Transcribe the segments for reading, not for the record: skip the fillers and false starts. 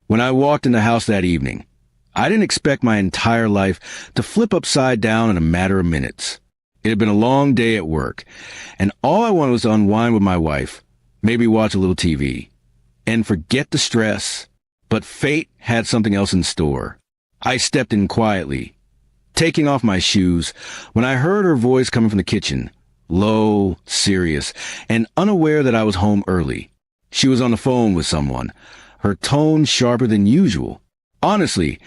When I walked in the house that evening, I didn't expect my entire life to flip upside down in a matter of minutes. It had been a long day at work, and all I wanted was to unwind with my wife, maybe watch a little TV, and forget the stress. But fate had something else in store. I stepped in quietly, taking off my shoes, when I heard her voice coming from the kitchen, low, serious, and unaware that I was home early. She was on the phone with someone, her tone sharper than usual. "Honestly,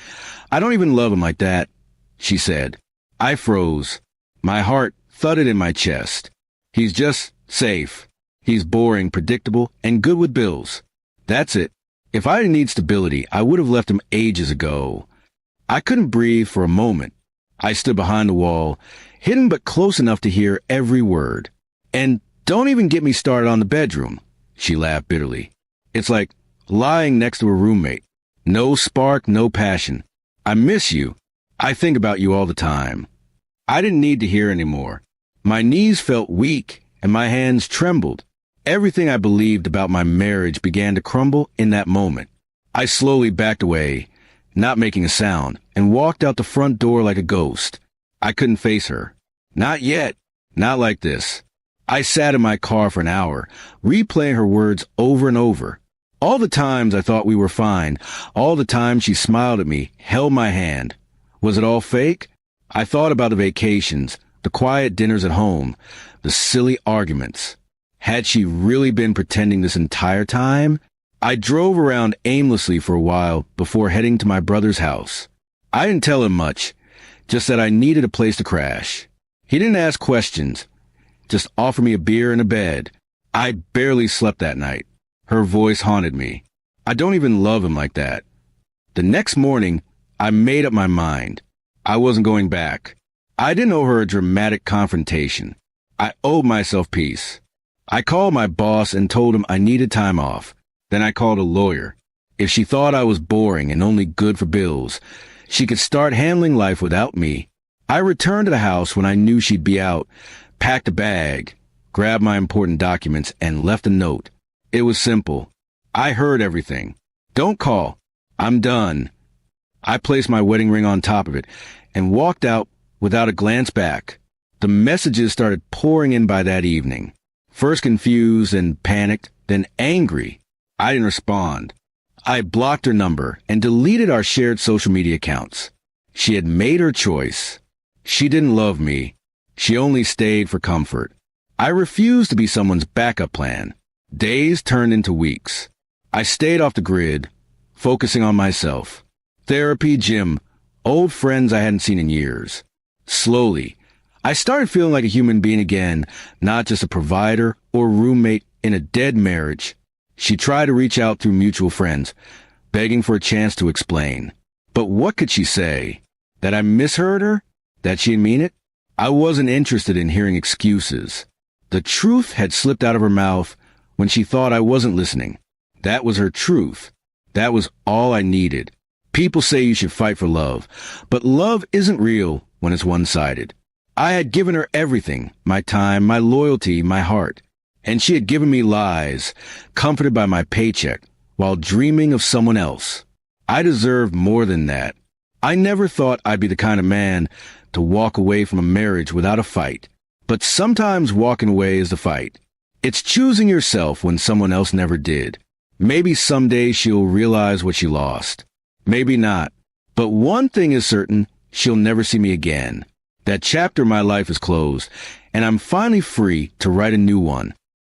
I don't even love him like that," she said. I froze. My heart thudded in my chest. "He's just safe. He's boring, predictable, and good with bills. That's it. If I didn't need stability, I would have left him ages ago." I couldn't breathe for a moment. I stood behind the wall, hidden but close enough to hear every word. "And don't even get me started on the bedroom," she laughed bitterly. "It's like lying next to a roommate. No spark, no passion. I miss you. I think about you all the time." I didn't need to hear anymore. My knees felt weak and my hands trembled. Everything I believed about my marriage began to crumble in that moment. I slowly backed away, not making a sound, and walked out the front door like a ghost. I couldn't face her. Not yet. Not like this. I sat in my car for an hour, replaying her words over and over. All the times I thought we were fine, all the times she smiled at me, held my hand. Was it all fake? I thought about the vacations, the quiet dinners at home, the silly arguments. Had she really been pretending this entire time? I drove around aimlessly for a while before heading to my brother's house. I didn't tell him much, just that I needed a place to crash. He didn't ask questions, just offer me a beer and a bed. I barely slept that night. Her voice haunted me. I don't even love him like that. The next morning, I made up my mind. I wasn't going back. I didn't owe her a dramatic confrontation. I owed myself peace. I called my boss and told him I needed time off. Then I called a lawyer. If she thought I was boring and only good for bills, she could start handling life without me. I returned to the house when I knew she'd be out, packed a bag, grabbed my important documents, and left a note. It was simple. I heard everything. "Don't call. I'm done." I placed my wedding ring on top of it and walked out without a glance back. The messages started pouring in by that evening. First confused and panicked, then angry. I didn't respond. I blocked her number and deleted our shared social media accounts. She had made her choice. She didn't love me. She only stayed for comfort. I refused to be someone's backup plan. Days turned into weeks. I stayed off the grid, focusing on myself. Therapy, gym, old friends I hadn't seen in years. Slowly, I started feeling like a human being again, not just a provider or roommate in a dead marriage. She tried to reach out through mutual friends, begging for a chance to explain. But what could she say? That I misheard her? That she didn't mean it? I wasn't interested in hearing excuses. The truth had slipped out of her mouth when she thought I wasn't listening. That was her truth. That was all I needed. People say you should fight for love, but love isn't real when it's one-sided. I had given her everything, my time, my loyalty, my heart. And she had given me lies, comforted by my paycheck, while dreaming of someone else. I deserved more than that. I never thought I'd be the kind of man to walk away from a marriage without a fight. But sometimes walking away is the fight. It's choosing yourself when someone else never did. Maybe someday she'll realize what she lost. Maybe not. But one thing is certain, she'll never see me again. That chapter of my life is closed, and I'm finally free to write a new one.